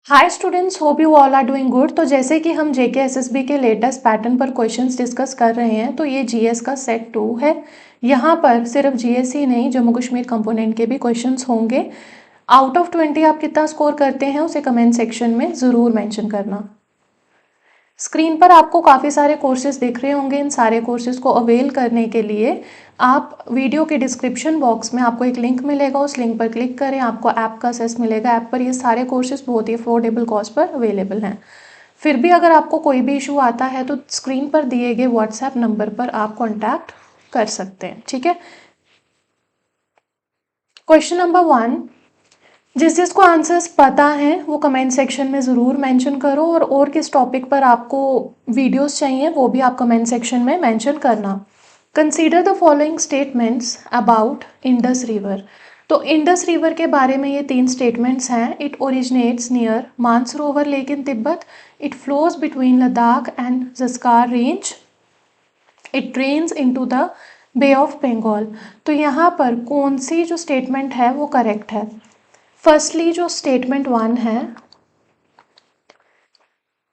Hi students, hope you all are doing good. तो जैसे कि हम जेके एसएसबी के लेटेस्ट पैटर्न पर क्वेश्चंस डिस्कस कर रहे हैं, तो ये जीएस का सेट 2 है। यहाँ पर सिर्फ जीएस ही नहीं, जम्मू कश्मीर कंपोनेंट के भी क्वेश्चंस होंगे। आउट ऑफ 20 आप कितना स्कोर करते हैं उसे कमेंट सेक्शन में ज़रूर मेंशन करना। स्क्रीन पर आपको काफ़ी सारे कोर्सेज दिख रहे होंगे। इन सारे कोर्सेज को अवेल करने के लिए आप वीडियो के डिस्क्रिप्शन बॉक्स में आपको एक लिंक मिलेगा, उस लिंक पर क्लिक करें, आपको ऐप का एक्सेस मिलेगा। ऐप पर ये सारे कोर्सेज बहुत ही अफोर्डेबल कॉस्ट पर अवेलेबल हैं। फिर भी अगर आपको कोई भी इशू आता है तो स्क्रीन पर दिए गए व्हाट्सएप नंबर पर आप कॉन्टैक्ट कर सकते हैं, ठीक है। क्वेश्चन नंबर 1, जिसको आंसर्स पता हैं वो कमेंट सेक्शन में ज़रूर मेंशन करो, और किस टॉपिक पर आपको वीडियोस चाहिए वो भी आप कमेंट सेक्शन में मेंशन करना। Consider the following statements about Indus river. तो इंडस रिवर के बारे में ये 3 स्टेटमेंट्स हैं। It originates near Mansarovar lake in Tibet, it flows between Ladakh and Zanskar range, it drains into the bay of Bengal. तो यहाँ पर कौन सी जो स्टेटमेंट है वो करेक्ट है? फर्स्टली जो स्टेटमेंट 1 है,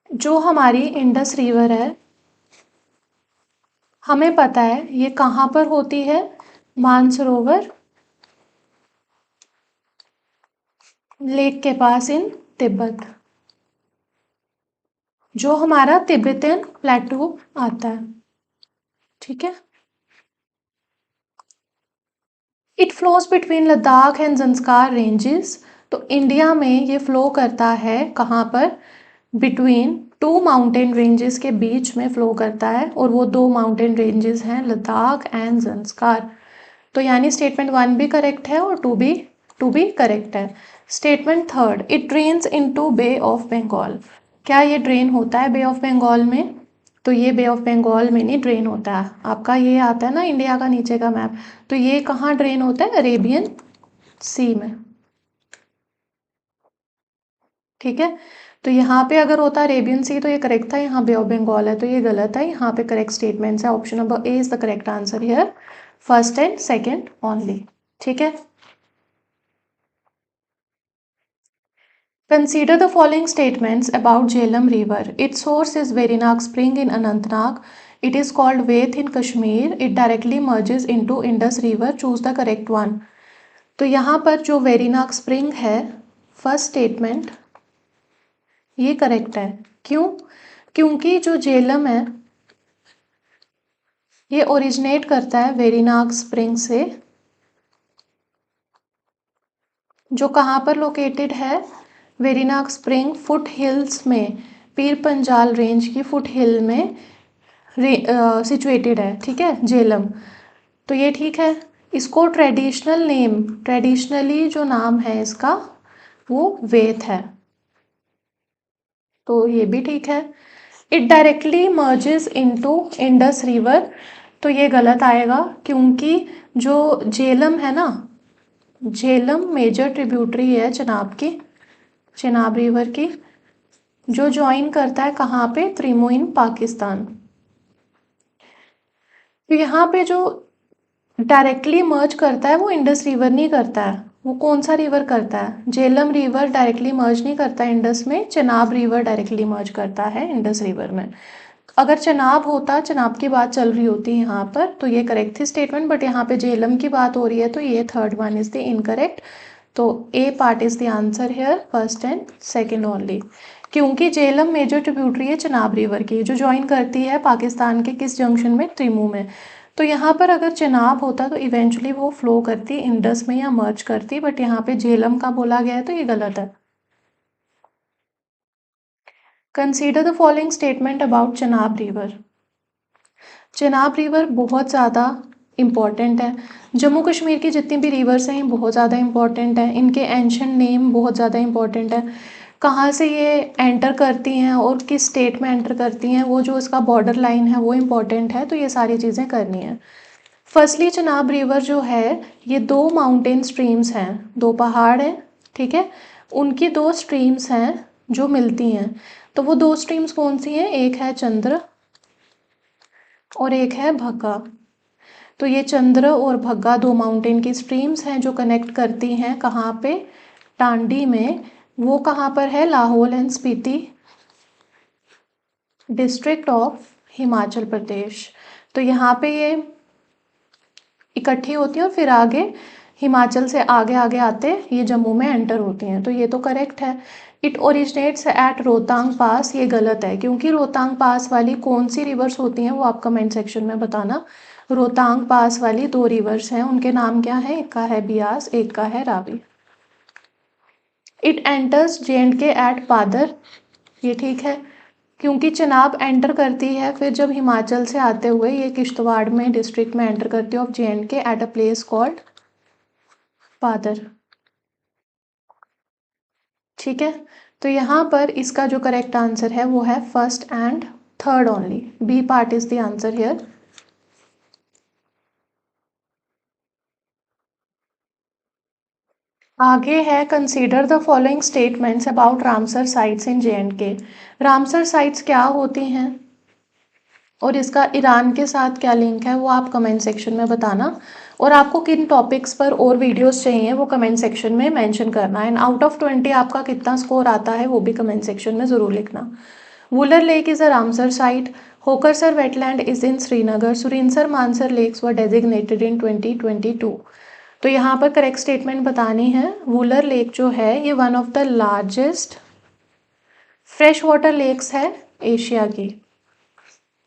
जो हमारी इंडस रिवर है, हमें पता है ये कहाँ पर होती है, मानसरोवर लेक के पास इन तिब्बत, जो हमारा तिब्बतियन प्लेटू आता है, ठीक है। It flows between Ladakh and Zanskar ranges. तो इंडिया में ये फ्लो करता है कहाँ पर? बिटवीन 2 माउंटेन रेंजेस के बीच में फ्लो करता है, और वो 2 माउंटेन रेंजेस हैं लद्दाख एंड जंस्कार। तो यानी स्टेटमेंट 1 भी करेक्ट है और 2 भी करेक्ट है। Statement 3, it drains into bay of Bengal. क्या ये ड्रेन होता है बे ऑफ बंगाल में? तो ये बे ऑफ बंगाल में नहीं ड्रेन होता है। आपका ये आता है ना इंडिया का नीचे का मैप, तो ये कहाँ ड्रेन होता है? अरेबियन सी में, ठीक है। तो यहाँ पे अगर होता अरेबियन सी तो ये करेक्ट था, यहाँ बे ऑफ बंगाल है तो ये गलत है। यहाँ पे करेक्ट स्टेटमेंट्स है, option number A is the correct answer here, first and second only, ठीक है। Consider the following statements about Jhelum River. Its source is Verinag Spring in Anantnag. It is called Vaith in Kashmir. It directly merges into Indus River. Choose the correct one. तो यहाँ पर जो Verinag spring है, first statement ये correct है। क्यों? क्योंकि जो झेलम है ये ओरिजिनेट करता है वेरीनाग स्प्रिंग से, जो कहाँ पर लोकेटेड है? वेरीनाग स्प्रिंग फुट हिल्स में, पीर पंजाल रेंज की फुट हिल में सिचुएटेड है, ठीक है, झेलम। तो ये ठीक है। इसको ट्रेडिशनली जो नाम है इसका वो वेथ है, तो ये भी ठीक है। It directly merges into Indus river, तो ये गलत आएगा, क्योंकि जो झेलम है ना, झेलम मेजर ट्रिब्यूटरी है चनाब की, चनाब रिवर की, जो ज्वाइन करता है कहाँ पे? त्रिमो इन पाकिस्तान। तो यहाँ पे जो डायरेक्टली मर्ज करता है वो इंडस रिवर नहीं करता है, वो कौन सा रिवर करता है? झेलम रिवर डायरेक्टली मर्ज नहीं करता इंडस में, चनाब रिवर डायरेक्टली मर्ज करता है इंडस रिवर में। अगर चनाब होता, चनाब की बात चल रही होती यहाँ पर, तो ये करेक्ट थी स्टेटमेंट, बट यहाँ पे झेलम की बात हो रही है, तो ये third one is the incorrect. तो A part is the answer here, first and second only. क्योंकि झेलम मेजर ट्रिब्यूटरी है चनाब रिवर की, जो ज्वाइन करती है पाकिस्तान के किस जंक्शन में? त्रिमू में। तो यहाँ पर अगर चनाब होता तो इवेंचुअली वो फ्लो करती इंडस में या मर्ज करती, बट यहाँ पे झेलम का बोला गया है तो ये गलत है। Consider the following statement about Chenab river. Chenab river बहुत ज़्यादा इम्पॉर्टेंट है। जम्मू कश्मीर की जितनी भी रिवर्स हैं बहुत ज़्यादा इम्पॉर्टेंट है, इनके एंशिएंट नेम बहुत ज़्यादा इम्पॉर्टेंट है, कहाँ से ये एंटर करती हैं और किस स्टेट में एंटर करती हैं, वो जो इसका बॉर्डर लाइन है वो इम्पॉर्टेंट है, तो ये सारी चीज़ें करनी है। फर्स्टली चनाब रिवर जो है ये 2 माउंटेन स्ट्रीम्स हैं, 2 पहाड़ हैं, ठीक है, उनकी 2 स्ट्रीम्स हैं जो मिलती हैं। तो वो 2 स्ट्रीम्स कौन सी हैं? एक है चंद्र और एक है भग्गा। तो ये चंद्र और भग्गा 2 माउंटेन की स्ट्रीम्स हैं जो कनेक्ट करती हैं कहाँ पे? टांडी में वो कहाँ पर है? Lahaul and Spiti district of Himachal Pradesh. तो यहाँ पे ये इकट्ठी होती है और फिर आगे हिमाचल से आगे आगे आते ये जम्मू में एंटर होती हैं। तो ये तो करेक्ट है। इट ओरिजिनेट्स एट रोहतांग पास, ये गलत है क्योंकि रोहतांग पास वाली कौन सी रिवर्स होती हैं वो आप कमेंट सेक्शन में बताना। रोहतांग पास वाली 2 रिवर्स हैं, उनके नाम क्या है? एक का है बियास, एक का है Ravi. It enters JNK at Padar, ये ठीक है क्योंकि चिनाब एंटर करती है फिर जब हिमाचल से आते हुए ये किश्तवाड़ में डिस्ट्रिक्ट में एंटर करती है of JNK at a place called Padar. ठीक है, तो यहाँ पर इसका जो करेक्ट आंसर है वो है first and third only, B part is the answer here. आगे है consider the following statements about Ramsar sites in JNK। Ramsar sites क्या होती हैं और इसका ईरान के साथ क्या लिंक है वो आप कमेंट सेक्शन में बताना। और आपको किन टॉपिक्स पर और वीडियोस चाहिए वो कमेंट सेक्शन में मेंशन करना। एंड आउट ऑफ 20 आपका कितना स्कोर आता है वो भी कमेंट सेक्शन में ज़रूर लिखना। Wular lake is a Ramsar site. Hokersar wetland is in Srinagar. Surinsar Mansar lakes were designated in 2022। तो यहाँ पर करेक्ट स्टेटमेंट बतानी है। वुलर लेक जो है ये one of the largest fresh water lakes है एशिया की।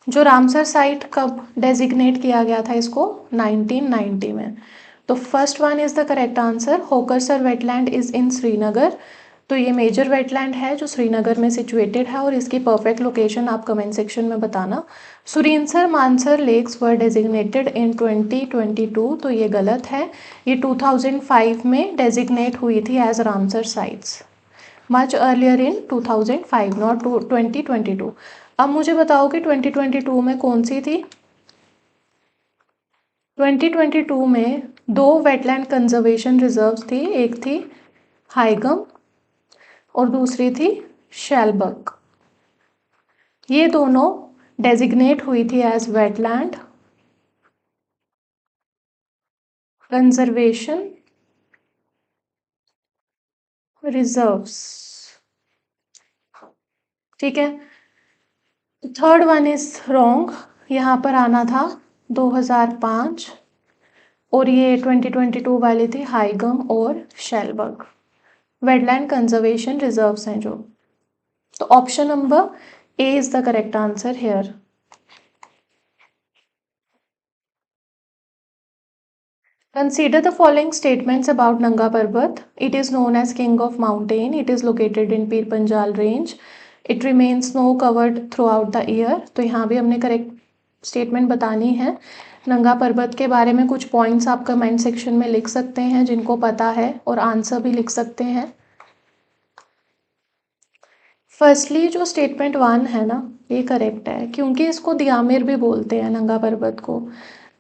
जो रामसर साइट कब डेजिग्नेट किया गया था इसको? 1990 में। तो first one is the correct answer. Hokersar wetland is in Srinagar. तो ये मेजर वेटलैंड है जो श्रीनगर में सिचुएटेड है और इसकी परफेक्ट लोकेशन आप कमेंट सेक्शन में बताना। Surinsar Mansar lakes were designated in 2022, तो ये गलत है। ये 2005 में डेजिग्नेट हुई थी as Ramsar sites, much earlier in 2005 not 2022। अब मुझे बताओ कि 2022 में कौन सी थी? 2022 में 2 वेटलैंड कंजर्वेशन रिजर्व्स थी, एक थी हाइगम और दूसरी थी शैलबग। ये दोनों डेजिग्नेट हुई थी एज वेटलैंड कंजर्वेशन रिजर्व्स। ठीक है, थर्ड वन इज रॉन्ग। यहाँ पर आना था 2005 और ये 2022 वाली थी हाइगम और शैलबग। वेटलैंड कंजर्वेशन रिजर्व्स हैं जो। तो option number A is the correct answer here. Consider the following statements about Nanga Parbat. It is known as king of mountain. It is located in Pir Panjal range. It remains snow covered throughout the year. तो यहाँ भी हमने correct statement बतानी है। नंगा पर्वत के बारे में कुछ पॉइंट्स आप कमेंट सेक्शन में लिख सकते हैं जिनको पता है और आंसर भी लिख सकते हैं। फर्स्टली जो स्टेटमेंट 1 है ना ये करेक्ट है क्योंकि इसको दियामिर भी बोलते हैं नंगा पर्वत को।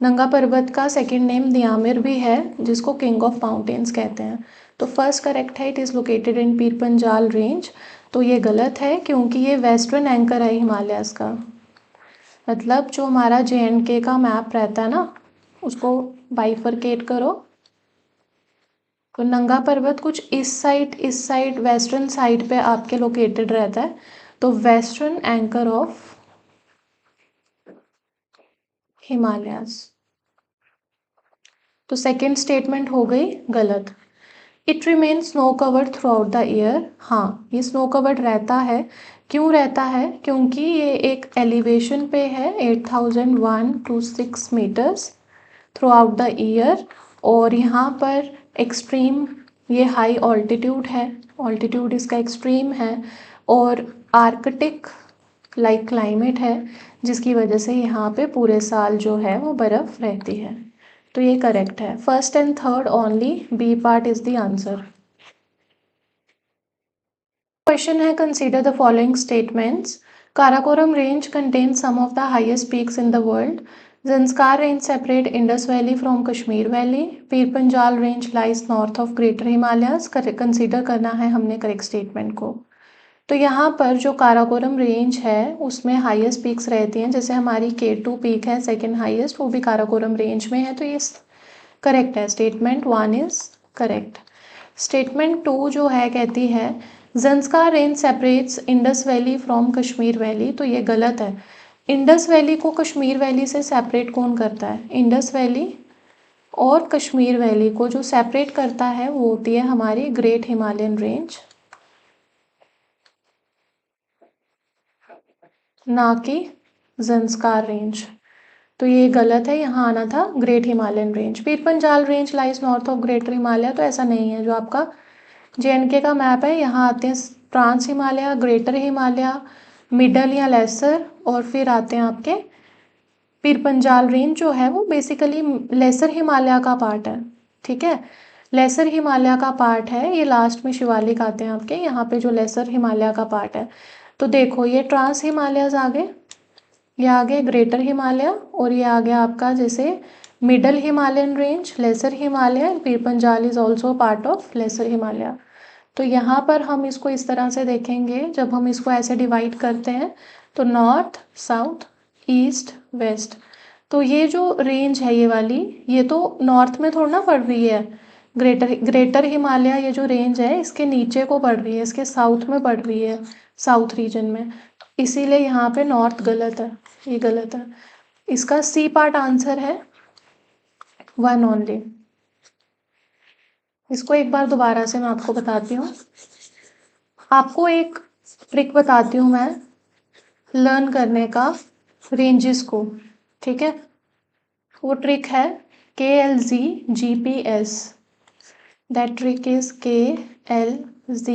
नंगा पर्वत का सेकंड नेम दियामिर भी है जिसको किंग ऑफ माउंटेन्स कहते हैं। तो फर्स्ट करेक्ट है, it is located in Pir Panjal range. तो ये गलत है क्योंकि ये वेस्टर्न एंकर है हिमालयस का। मतलब जो हमारा JNK का मैप रहता है ना उसको बाइफरकेट करो तो नंगा पर्वत कुछ इस साइड वेस्टर्न साइड पे आपके लोकेटेड रहता है। तो वेस्टर्न एंकर ऑफ हिमालयस। तो सेकंड स्टेटमेंट हो गई गलत। It remain snow covered through out the year. हाँ, ये स्नो कवर्ड रहता है। क्यों रहता है? क्योंकि ये एक एलिवेशन पे है 8001 to 6 metres throughout the year और यहाँ पर एक्सट्रीम ये हाई ऑल्टीट्यूड है, ऑल्टीट्यूड इसका एक्सट्रीम है और आर्कटिक लाइक क्लाइमेट है जिसकी वजह से यहाँ पे पूरे साल जो है वो बर्फ़ रहती है। तो ये करेक्ट है। First and third only, B part is the answer. Question है consider the following statements. Karakoram range contains some of the highest peaks in the world. Zanskar range separate Indus Valley from Kashmir Valley. Pir Panjal range lies north of greater Himalayas. Consider करना है हमने correct statement को। तो यहाँ पर जो Karakoram range है उसमें हाईएस्ट पीक्स रहती हैं, जैसे हमारी K2 पीक है सेकंड हाईएस्ट, वो भी काराकोरम रेंज में है। तो ये करेक्ट है, स्टेटमेंट 1 इज करेक्ट। स्टेटमेंट 2 जो है कहती है Zanskar range separates Indus valley from Kashmir valley, तो ये गलत है। इंडस वैली को कश्मीर वैली से सेपरेट कौन करता है? इंडस वैली और कश्मीर वैली को जो सेपरेट करता है वो होती है हमारी ग्रेट हिमालयन रेंज, ना कि ज़ंस्कार रेंज। तो ये गलत है, यहाँ आना था great Himalayan range. Pir Panjal range lies north of greater Himalaya, तो ऐसा नहीं है। जो आपका JNK का मैप है, यहाँ आते हैं trans Himalaya, greater Himalaya, middle या लेसर, और फिर आते हैं आपके पीर पंजाल रेंज जो है वो बेसिकली लेसर हिमालय का पार्ट है। ठीक है, लेसर हिमालय का पार्ट है, ये लास्ट में शिवालिक आते हैं आपके, यहाँ पे जो लेसर हिमालय का पार्ट है। तो देखो ये ट्रांस हिमालयस आ गए, ये आ गए ग्रेटर हिमालय, और ये आ गया आपका जैसे middle Himalayan range, lesser Himalaya, Pir Panjal is also part of lesser Himalaya. तो यहाँ पर हम इसको इस तरह से देखेंगे, जब हम इसको ऐसे डिवाइड करते हैं तो नॉर्थ, साउथ, ईस्ट, वेस्ट। तो ये जो रेंज है ये वाली, ये तो नॉर्थ में थोड़ा ना पड़ रही है, ग्रेटर हिमालय ये जो रेंज है इसके नीचे को पड़ रही है, इसके साउथ में पड़ रही है, साउथ रीजन में। इसीलिए यहाँ पे नॉर्थ गलत है, ये गलत है। इसका सी पार्ट आंसर है 1 ओनली। इसको एक बार दोबारा से मैं आपको बताती हूँ। आपको एक ट्रिक बताती हूँ मैं लर्न करने का रेंजेस को, ठीक है। वो ट्रिक है KLZ GPS। That trick is KLZ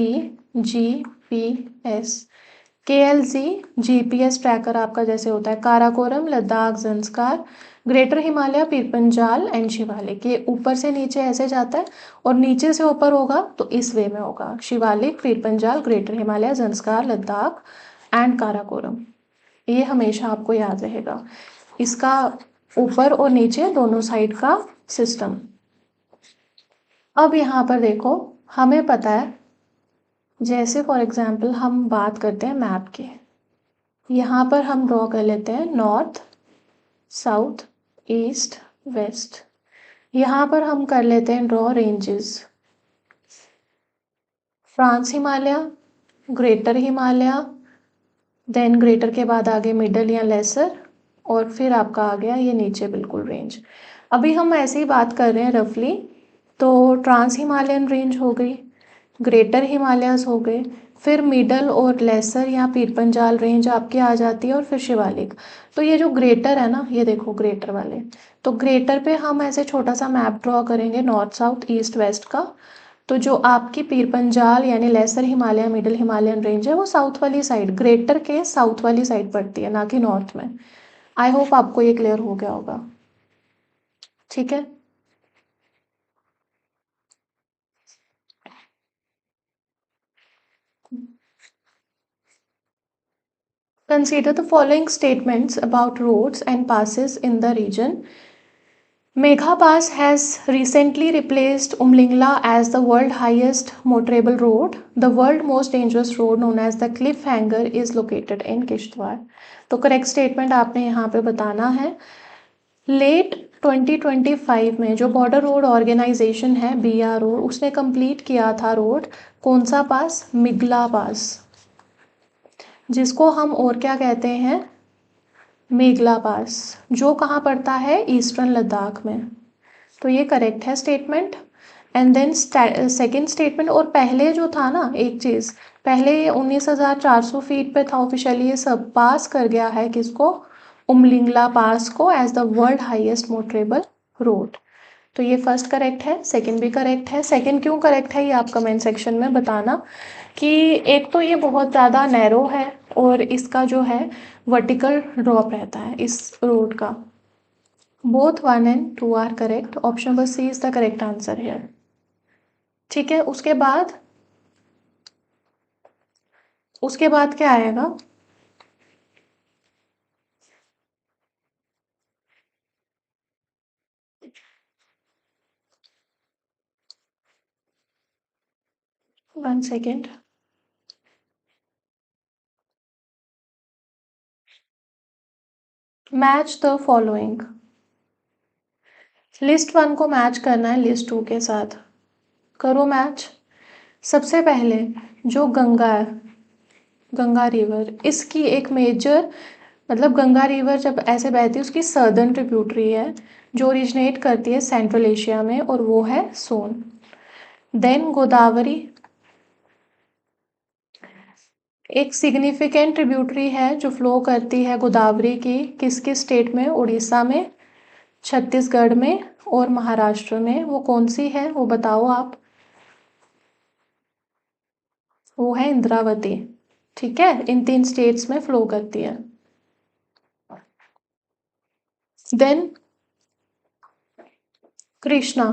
GPS। KLZ GPS tracker आपका जैसे होता है काराकोरम, लद्दाख, ज़ंस्कार, ग्रेटर हिमालय, पीर पंजाल एंड शिवालिक। ये ऊपर से नीचे ऐसे जाता है, और नीचे से ऊपर होगा तो इस वे में होगा, शिवालिक, पीर पंजाल, ग्रेटर हिमालय, ज़ंस्कार, लद्दाख एंड काराकोरम। ये हमेशा आपको याद रहेगा, इसका ऊपर और नीचे दोनों साइड का सिस्टम। अब यहाँ पर देखो, हमें पता है, जैसे फॉर एग्जांपल हम बात करते हैं मैप की, यहाँ पर हम ड्रॉ कर लेते हैं नॉर्थ, साउथ, ईस्ट, वेस्ट। यहाँ पर हम कर लेते हैं draw ranges, France Himalaya, greater Himalaya, then greater के बाद आगे मिडल या लेसर, और फिर आपका आ गया ये नीचे बिल्कुल रेंज। अभी हम ऐसे ही बात कर रहे हैं रफली, तो ट्रांस हिमालयन रेंज हो गई, ग्रेटर हिमालयस हो गए, फिर मिडल और लेसर या पीर पंजाल रेंज आपकी आ जाती है, और फिर शिवालिक। तो ये जो ग्रेटर है ना, ये देखो ग्रेटर वाले, तो ग्रेटर पे हम ऐसे छोटा सा मैप ड्रॉ करेंगे नॉर्थ, साउथ, ईस्ट, वेस्ट का। तो जो आपकी पीर पंजाल यानी lesser Himalaya, middle Himalayan range है, वो साउथ वाली साइड, ग्रेटर के साउथ वाली साइड पड़ती है, ना कि नॉर्थ में। आई होप आपको ये क्लियर हो गया होगा, ठीक है। Consider the following statements about roads and passes in the region. Megha Pass has recently replaced Umlingla as the world's highest motorable road. The world's most dangerous road known as the Cliffhanger is located in Kishtwar. तो correct statement आपने यहाँ पे बताना है। Late 2025 में जो border road organisation है BRO, उसने कंप्लीट किया था रोड, कौन सा पास? मिगला पास, जिसको हम और क्या कहते हैं? मेघला पास, जो कहाँ पड़ता है? ईस्टर्न लद्दाख में। तो ये करेक्ट है statement. And then second statement, और पहले जो था ना एक चीज़, पहले ये 19,400 फीट पे था ऑफिशियली, ये सब पास कर गया है किसको? उमलिंगला पास को as the world highest motorable road. तो ये फर्स्ट करेक्ट है, सेकंड भी करेक्ट है। सेकंड क्यों करेक्ट है ये आप कमेंट सेक्शन में बताना, कि एक तो ये बहुत ज़्यादा नैरो है, और इसका जो है वर्टिकल ड्रॉप रहता है इस रोड का। Both 1 and 2 are correct, option number C is the correct answer है, ठीक है। उसके बाद क्या आएगा? One second, match the following. List 1 को मैच करना है लिस्ट 2 के साथ, करो मैच। सबसे पहले जो गंगा है, गंगा रिवर, इसकी एक मेजर, मतलब गंगा रिवर जब ऐसे बहती है उसकी सदर्न ट्रिब्यूटरी है जो ओरिजिनेट करती है सेंट्रल एशिया में, और वो है सोन। देन गोदावरी एक सिग्निफिकेंट ट्रिब्यूटरी है जो फ्लो करती है गोदावरी की किस किस स्टेट में, उड़ीसा में, छत्तीसगढ़ में और महाराष्ट्र में। वो कौन सी है वो बताओ आप। वो है इंद्रावती। ठीक है, इन 3 स्टेट्स में फ्लो करती है। देन कृष्णा,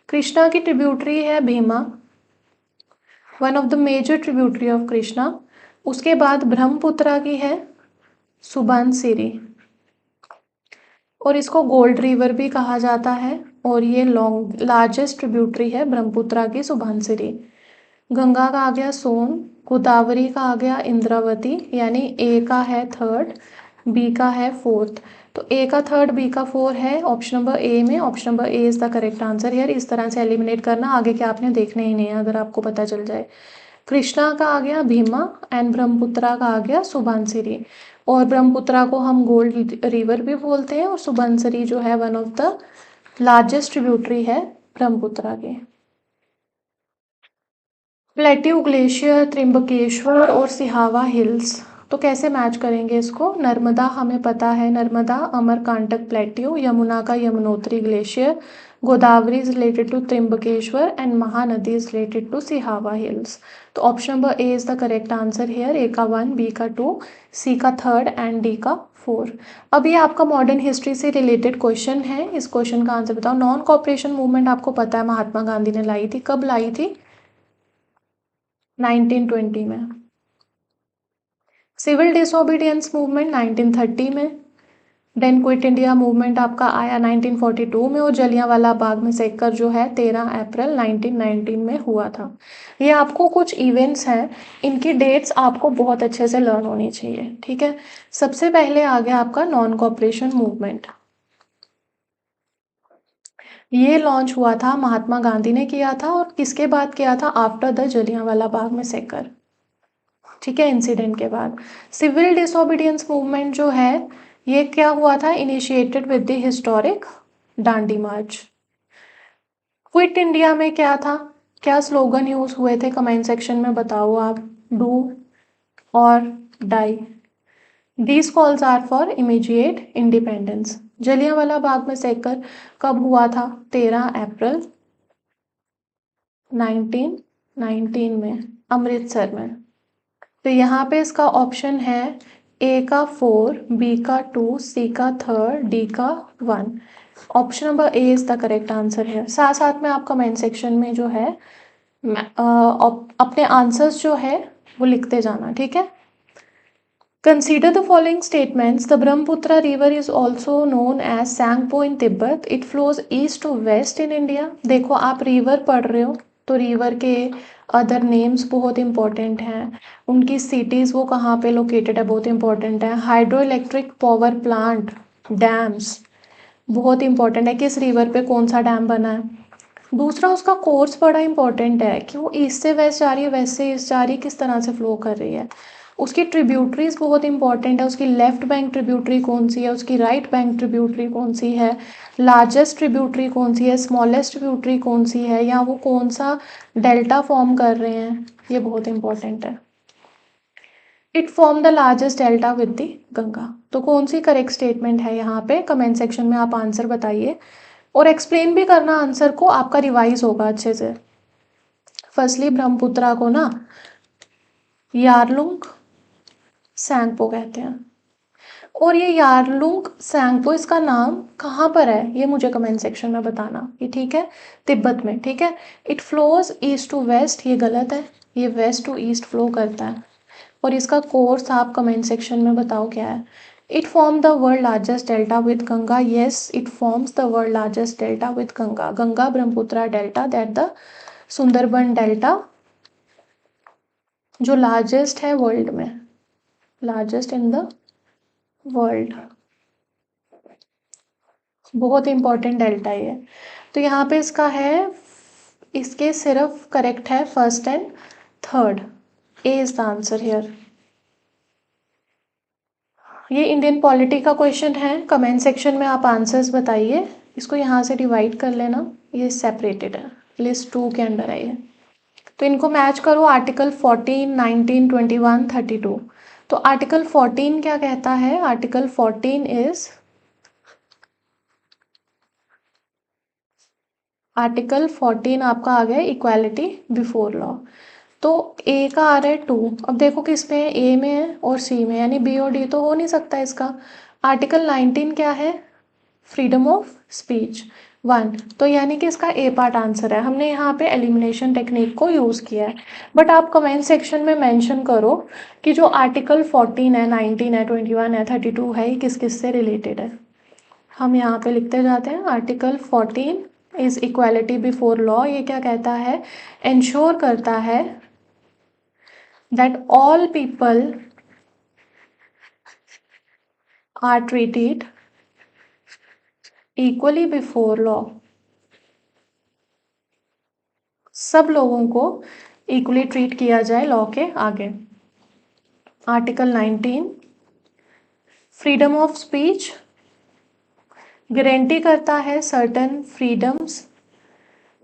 कृष्णा की ट्रिब्यूटरी है Bhima, one of the major tributary of Krishna. उसके बाद ब्रह्मपुत्रा की है सुबनसिरी, और इसको गोल्ड रिवर भी कहा जाता है, और ये लार्जेस्ट ट्रिब्यूटरी है ब्रह्मपुत्रा की सुबनसिरी। गंगा का आ गया सोन, गोदावरी का आ गया इंद्रावती, यानी ए का है थर्ड, बी का है फोर्थ। तो ए का थर्ड, बी का फोर है ऑप्शन नंबर ए में। Option number A is the correct answer here. इस तरह से एलिमिनेट करना, आगे क्या आपने देखने ही नहीं है अगर आपको पता चल जाए। कृष्णा का आ गया भीमा एंड ब्रह्मपुत्रा का आ गया सुबनसिरी, और ब्रह्मपुत्रा को हम गोल्ड रिवर भी बोलते हैं, और सुबनसिरी जो है one of the largest tributary है ब्रह्मपुत्रा की। प्लेट्यू ग्लेशियर, त्रिम्बकेश्वर और सिहावा हिल्स, तो कैसे मैच करेंगे इसको। नर्मदा हमें पता है, नर्मदा अमरकांटक प्लेट्यू, यमुना का Yamunotri glacier, Godavari is related to Trimbakeshwar and Mahanadi is related to Sihawa hills. तो option number A is the correct answer here. A का 1, बी का 2, सी का 3 एंड डी का 4। अब ये आपका मॉडर्न हिस्ट्री से रिलेटेड क्वेश्चन है। इस क्वेश्चन का आंसर बताओ। नॉन कॉपरेशन मूवमेंट आपको पता है महात्मा गांधी ने लाई थी, कब लाई थी? 1920 में। सिविल डिसोबीडियंस मूवमेंट 1930 में। देन क्विट इंडिया मूवमेंट आपका आया 1942 में, और जलियांवाला बाग में सेक्कर जो है 13 अप्रैल 1919 में हुआ था। ये आपको कुछ इवेंट्स हैं, इनकी डेट्स आपको बहुत अच्छे से लर्न होनी चाहिए। ठीक है, सबसे पहले आ गया आपका नॉन कॉपरेशन मूवमेंट। ये लॉन्च हुआ था, महात्मा गांधी ने किया था, और किसके बाद किया था? आफ्टर द जलियांवाला बाग में सेक्कर। ठीक है, इंसिडेंट के बाद। सिविल डिसोबीडियंस मूवमेंट जो है ये क्या हुआ था? Initiated with the historic Dandi March. Quit India में क्या था, क्या स्लोगन यूज हुए थे? कमेंट सेक्शन में बताओ आप। Do or die, these calls are for immediate independence. Jallianwala Bagh में सेक्कर कब हुआ था? 13 अप्रैल 1919 में, अमृतसर में। तो यहाँ पे इसका ऑप्शन है ए का 4, बी का 2, सी का 3, डी का 1। Option number A is the correct answer है। साथ साथ में आप कमेंट सेक्शन में जो है अपने आंसर्स जो है वो लिखते जाना। ठीक है, consider the following statements. The Brahmaputra river is also known as Tsangpo in Tibet, it flows east to west in India. देखो आप रिवर पढ़ रहे हो तो रिवर के अदर नेम्स बहुत इंपॉर्टेंट हैं, उनकी सिटीज़ वो कहाँ पे लोकेटेड है बहुत इंपॉर्टेंट है। Hydro electric power plant, dams बहुत इंपॉर्टेंट है, किस रिवर पे कौन सा डैम बना है। दूसरा उसका कोर्स बड़ा इंपॉर्टेंट है कि वो ईस्ट से वेस्ट जा रही है, वेस्ट से ईस्ट जा रही है, किस तरह से फ्लो कर रही है। उसकी ट्रिब्यूटरीज बहुत इंपॉर्टेंट है, उसकी लेफ्ट बैंक ट्रिब्यूटरी कौन सी है, उसकी राइट बैंक ट्रिब्यूटरी कौन सी है, लार्जेस्ट ट्रिब्यूटरी कौन सी है, स्मॉलेस्ट ट्रिब्यूटरी कौन सी है, या वो कौन सा डेल्टा फॉर्म कर रहे हैं, ये बहुत इंपॉर्टेंट है। It form the largest delta with the Ganga. तो कौन सी करेक्ट स्टेटमेंट है यहाँ पे? कमेंट सेक्शन में आप आंसर बताइए, और एक्सप्लेन भी करना आंसर को, आपका रिवाइज होगा अच्छे से। फर्स्टली ब्रह्मपुत्रा को ना यारलुंग सैंगपो कहते हैं, और ये यारलुंग सैंगपो इसका नाम कहाँ पर है ये मुझे कमेंट सेक्शन में बताना। ये ठीक है, तिब्बत में। ठीक है, it flows east to west, ये गलत है, ये वेस्ट टू ईस्ट फ्लो करता है। और इसका कोर्स आप कमेंट सेक्शन में बताओ क्या है। It form the world largest delta with Ganga, yes it forms the world largest delta with Ganga. Ganga Brahmaputra delta, that the Sundarban delta जो लार्जेस्ट है वर्ल्ड में, लार्जेस्ट इन द वर्ल्ड, बहुत इंपॉर्टेंट डेल्टा ये। तो यहाँ पे इसका है, इसके सिर्फ करेक्ट है first and third, A is the answer here. ये इंडियन पॉलिटी का क्वेश्चन है, कमेंट सेक्शन में आप आंसर्स बताइए। इसको यहाँ से डिवाइड कर लेना, ये सेपरेटेड है, लिस्ट 2 के अंडर है ये। तो इनको मैच करो, आर्टिकल 14, 19, 21, 32। तो आर्टिकल 14 क्या कहता है? आर्टिकल 14 इज, आर्टिकल 14 आपका आ गया इक्वालिटी बिफोर लॉ। तो ए का आ रहा है 2। अब देखो किस में है, ए में है और सी में, यानी बी और डी तो हो नहीं सकता इसका। आर्टिकल 19 क्या है? Freedom of speech 1। तो यानी कि इसका ए पार्ट आंसर है। हमने यहाँ पे एलिमिनेशन टेक्निक को यूज़ किया है। बट आप कमेंट सेक्शन में मेंशन करो कि जो आर्टिकल 14 है, 19 है, 21 है, 32 है, ये किस किस से रिलेटेड है। हम यहाँ पे लिखते जाते हैं। Article 14 is equality before law. ये क्या कहता है? इंश्योर करता है that all people are treated equally before law. सब लोगों को इक्वली ट्रीट किया जाए लॉ के आगे। Article 19 freedom of speech guarantee करता है सर्टन फ्रीडम्स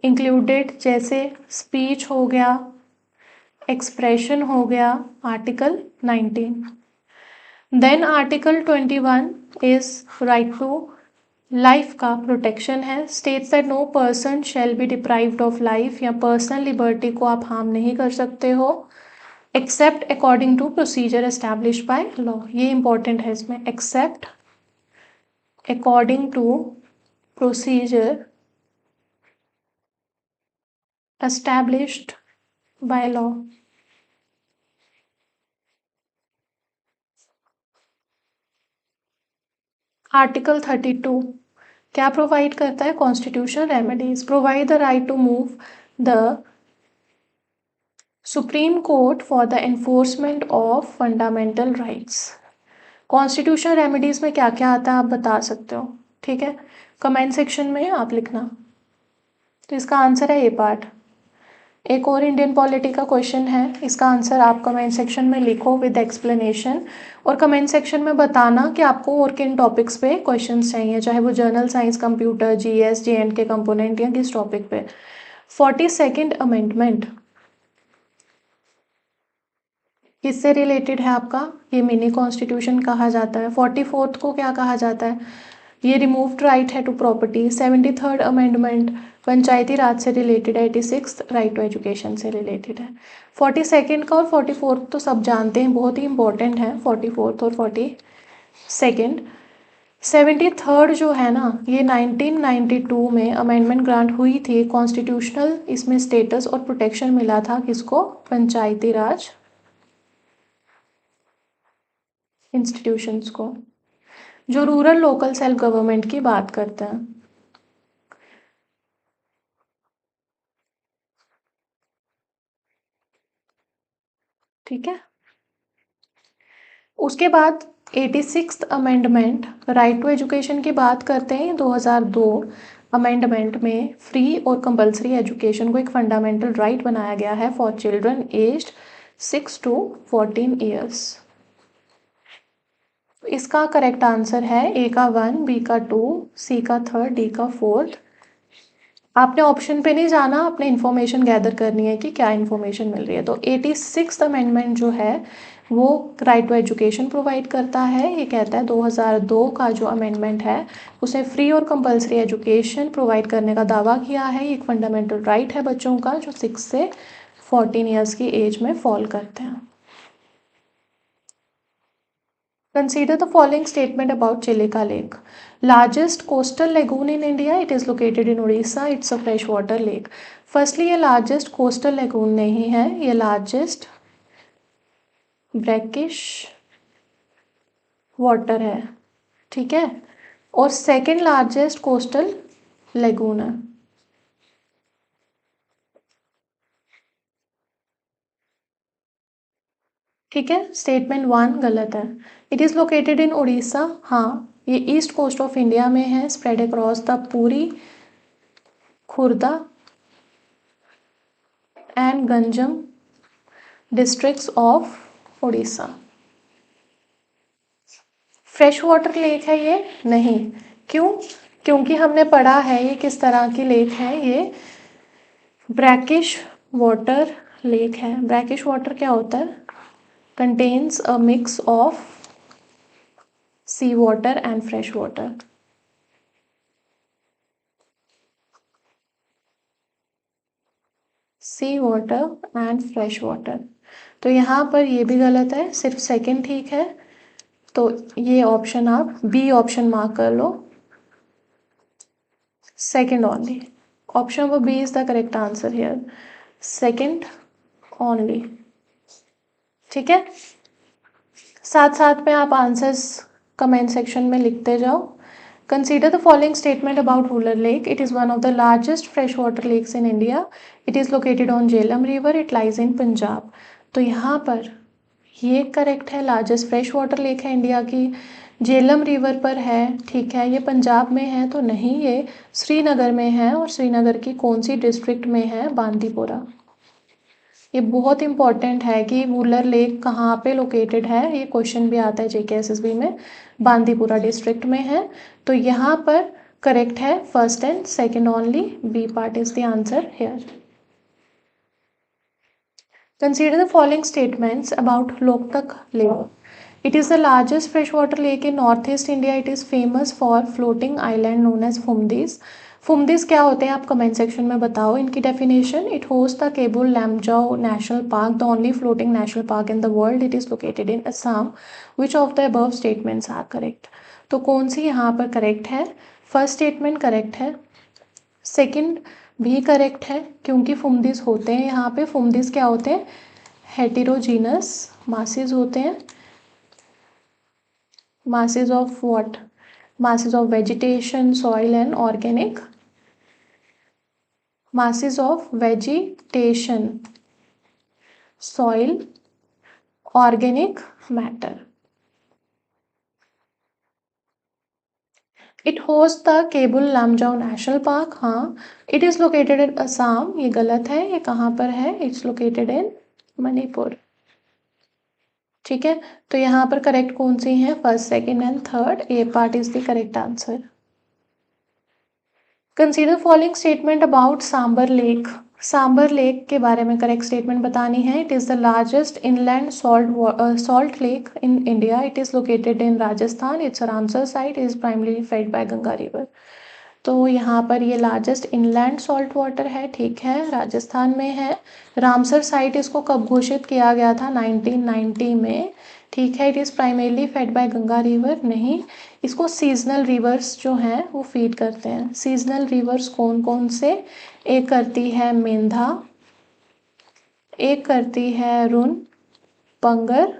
इंक्लूडेड, जैसे स्पीच हो गया, एक्सप्रेशन हो गया, article 19। Then article 21 is right to life का प्रोटेक्शन है। States that no person shall be deprived of life, या पर्सनल लिबर्टी को आप हार्म नहीं कर सकते हो except according to procedure establish by law. ये इंपॉर्टेंट है इसमें, except according to procedure established by law। Article 32 क्या प्रोवाइड करता है? Constitutional remedies provide the right to move the Supreme Court for the enforcement of fundamental rights. Constitutional remedies में क्या क्या आता है आप बता सकते हो, ठीक है? कमेंट सेक्शन में आप लिखना। तो इसका आंसर है ए पार्ट। एक और इंडियन पॉलिटी का क्वेश्चन है, इसका आंसर आप कमेंट सेक्शन में लिखो विद एक्सप्लेनेशन, और कमेंट सेक्शन में बताना कि आपको और किन टॉपिक्स पे क्वेश्चंस चाहिए, चाहे वो general science, computer, GS, J&K component, या किस टॉपिक पे। 42nd अमेंडमेंट किससे रिलेटेड है आपका? ये मिनी कॉन्स्टिट्यूशन कहा जाता है। 44th को क्या कहा जाता है? ये रिमूव्ड राइट है टू प्रॉपर्टी। 73rd अमेंडमेंट पंचायती राज से रिलेटेड है। 86th राइट टू एजुकेशन से रिलेटेड है। 42nd का और 44th तो सब जानते हैं, बहुत ही इंपॉर्टेंट है 44th और 42nd। 73rd जो है ना, ये 1992 में अमेंडमेंट ग्रांट हुई थी, कॉन्स्टिट्यूशनल इसमें स्टेटस और प्रोटेक्शन मिला था किसको? पंचायती राज इंस्टीट्यूशंस को, जो रूरल लोकल सेल्फ गवर्नमेंट की बात करते हैं। ठीक है, उसके बाद 86th amendment right to education की बात करते हैं। 2002 अमेंडमेंट में फ्री और कंपलसरी एजुकेशन को एक फंडामेंटल राइट बनाया गया है for children aged 6 to 14 years. इसका करेक्ट आंसर है ए का 1, बी का 2, सी का 3rd, डी का 4th। आपने ऑप्शन पे नहीं जाना, आपने इन्फॉर्मेशन गैदर करनी है कि क्या इन्फॉर्मेशन मिल रही है। तो 86th अमेंडमेंट जो है वो राइट टू एजुकेशन प्रोवाइड करता है। ये कहता है 2002 का जो अमेंडमेंट है उसने फ्री और कंपलसरी एजुकेशन प्रोवाइड करने का दावा किया है। एक फंडामेंटल राइट है बच्चों का जो 6 से 14 ईयर्स की एज में फॉल करते हैं। Consider the following statement about Chilika Lake. Largest coastal lagoon in India. It is located in Odisha. It's a freshwater lake. Firstly, ये largest coastal lagoon नहीं है, ये largest brackish water है, ठीक है? और second largest coastal lagoon है। ठीक है, स्टेटमेंट 1 गलत है। इट इज़ लोकेटेड इन उड़ीसा, हाँ ये ईस्ट कोस्ट ऑफ इंडिया में है, स्प्रेड अक्रॉस द पूरी, Khurda and Ganjam districts of Orissa. Fresh water lake है ये? नहीं। क्यों? क्योंकि हमने पढ़ा है ये किस तरह की लेक है, ये ब्रैकिश वाटर लेक है। ब्रैकिश वाटर क्या होता है? Contains a mix of sea water and fresh water. Sea water and fresh water. तो यहाँ पर ये भी गलत है, सिर्फ सेकंड ठीक है। तो ये ऑप्शन आप बी ऑप्शन मार्क कर लो, second only. Option number B is the correct answer here, second only. ठीक है, साथ साथ में आप आंसर्स कमेंट सेक्शन में लिखते जाओ। Consider the following statement about Wular Lake. It is one of the largest freshwater lakes in India. It is located on Jhelum River. It lies in Punjab. तो यहाँ पर ये करेक्ट है, largest fresh water lake है India की, Jhelum river पर है। ठीक है, ये पंजाब में है तो नहीं, ये श्रीनगर में है। और श्रीनगर की कौन सी डिस्ट्रिक्ट में है? बांदीपुरा। ये बहुत इंपॉर्टेंट है कि वुलर लेक कहाँ पे लोकेटेड है, ये क्वेश्चन भी आता है जेकेएसएसबी में। बांदीपुरा डिस्ट्रिक्ट में है। तो यहाँ पर करेक्ट है first and second only, B part is the answer here. Consider the following statements about Loktak Lake. It is the largest freshwater lake in northeast India. It is famous for floating island known as Fumdis. Fumdis क्या होते हैं आप comment section में बताओ इनकी definition. It host the Keibul Lamjao national park, the only floating national park in the world. It is located in Assam. Which of the above statements are correct? तो कौन सी यहाँ पर करेक्ट है? फर्स्ट स्टेटमेंट करेक्ट है, सेकंड भी करेक्ट है क्योंकि फुमदिस होते हैं यहाँ पे। फुमदिस क्या होते हैं? हेटेरोजीनस मासेस होते हैं। Masses of what? Masses of vegetation, soil and organic. Masses of vegetation, soil, organic matter. It host the Keibul Lamjao national park. हाँ, it is located in Assam, ये गलत है। ये कहाँ पर है? It's located in Manipur. ठीक है, तो यहाँ पर करेक्ट कौन सी है? First, second and third, A part is the correct answer. Consider following statement about Sambhar lake. Sambhar lake के बारे में करेक्ट स्टेटमेंट बतानी है। It is the largest inland salt lake in India. It is located in Rajasthan. It's Ramsar site is primarily fed by Ganga river. तो यहाँ पर ये largest inland salt water है। ठीक है, राजस्थान में है। रामसर साइट इसको कब घोषित किया गया था? 1990 में। ठीक है, it is primarily fed by Ganga river. नहीं, इसको सीजनल रिवर्स जो हैं वो फीड करते हैं। सीजनल रिवर्स कौन कौन से? एक करती है मेंधा, एक करती है रुन पंगर,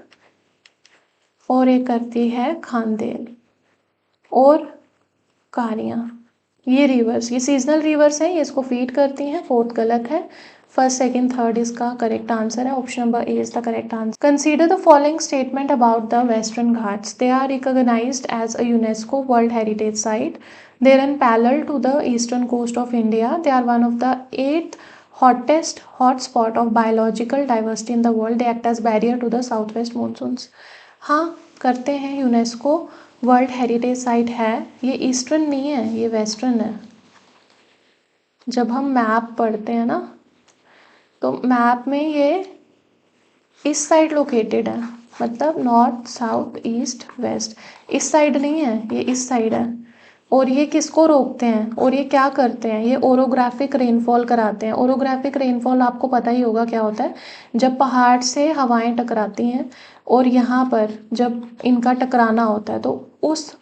और एक करती है खानदेल और कारियाँ। ये रिवर्स, ये सीजनल रिवर्स हैं, ये इसको फीड करती हैं। फोर्थ गलत है, फर्स्ट, सेकंड, थर्ड इसका करेक्ट आंसर है। Option number A is the correct answer. Consider the following statement about the western Ghats. They are recognised as a UNESCO world heritage site. They run parallel to the eastern coast of India. They are one of the 8th hottest hotspot of biological diversity in the world. They act as barrier to the southwest monsoons. हाँ, करते हैं। UNESCO world heritage site है। ये eastern नहीं है, ये western है। जब हम मैप पढ़ते हैं ना, तो मैप में ये इस साइड लोकेटेड है, मतलब नॉर्थ, साउथ, ईस्ट, वेस्ट। इस साइड नहीं है, ये इस साइड है। और ये किसको रोकते हैं और ये क्या करते हैं? ये ओरोग्राफिक रेनफॉल कराते हैं। ओरोग्राफिक रेनफॉल आपको पता ही होगा क्या होता है। जब पहाड़ से हवाएं टकराती हैं और यहाँ पर जब इनका टकराना होता है, तो उस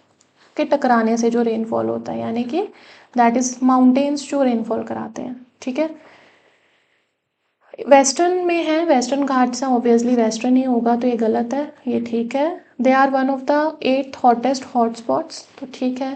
के टकराने से जो रेनफॉल होता है, यानी कि दैट इज माउंटेन्स जो रेनफॉल कराते हैं। ठीक है, वेस्टर्न में है, वेस्टर्न घाट्स हैं, ऑब्वियसली वेस्टर्न ही होगा, तो ये गलत है, ये ठीक है। They are one of the 8th hottest hotspots, तो ठीक है।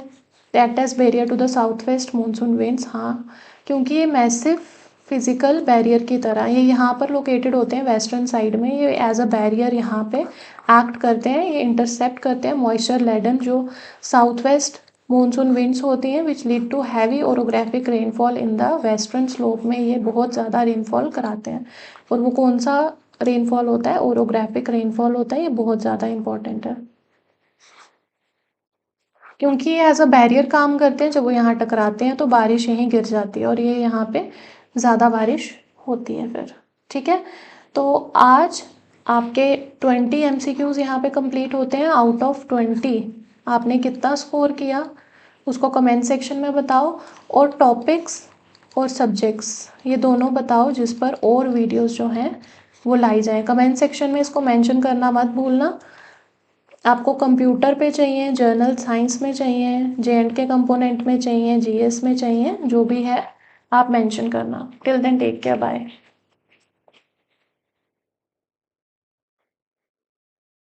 They act as barrier to the south west monsoon winds. हाँ, क्योंकि ये मैसिव फिजिकल बैरियर की तरह ये यहाँ पर लोकेटेड होते हैं वेस्टर्न साइड में। ये एज अ बैरियर यहाँ पे एक्ट करते हैं, ये इंटरसेप्ट करते हैं मॉइस्चर लेडन जो साउथ वेस्ट मानसून विंड्स होती हैं, which lead to heavy orographic rainfall in the western slope में। ये बहुत ज़्यादा रेनफॉल कराते हैं। और वो कौन सा रेनफॉल होता है, ओरोग्राफिक रेनफॉल होता है, ये बहुत ज़्यादा इंपॉर्टेंट है क्योंकि ये एज अ बैरियर काम करते हैं। जब वो यहाँ टकराते हैं तो बारिश यहीं गिर जाती है और ये यहाँ पे ज़्यादा बारिश होती है फिर। ठीक है, तो आज आपके 20 MCQs यहाँ पे कंप्लीट होते हैं। आउट ऑफ 20 आपने कितना स्कोर किया उसको कमेंट सेक्शन में बताओ, और टॉपिक्स और सब्जेक्ट्स ये दोनों बताओ जिस पर और वीडियोस जो हैं वो लाई जाएँ। कमेंट सेक्शन में इसको मेंशन करना मत भूलना। आपको कंप्यूटर पे चाहिए, जर्नल साइंस में चाहिए, JNK कंपोनेंट में चाहिए, GS में चाहिए, जो भी है आप मेंशन करना। Till then take care, bye.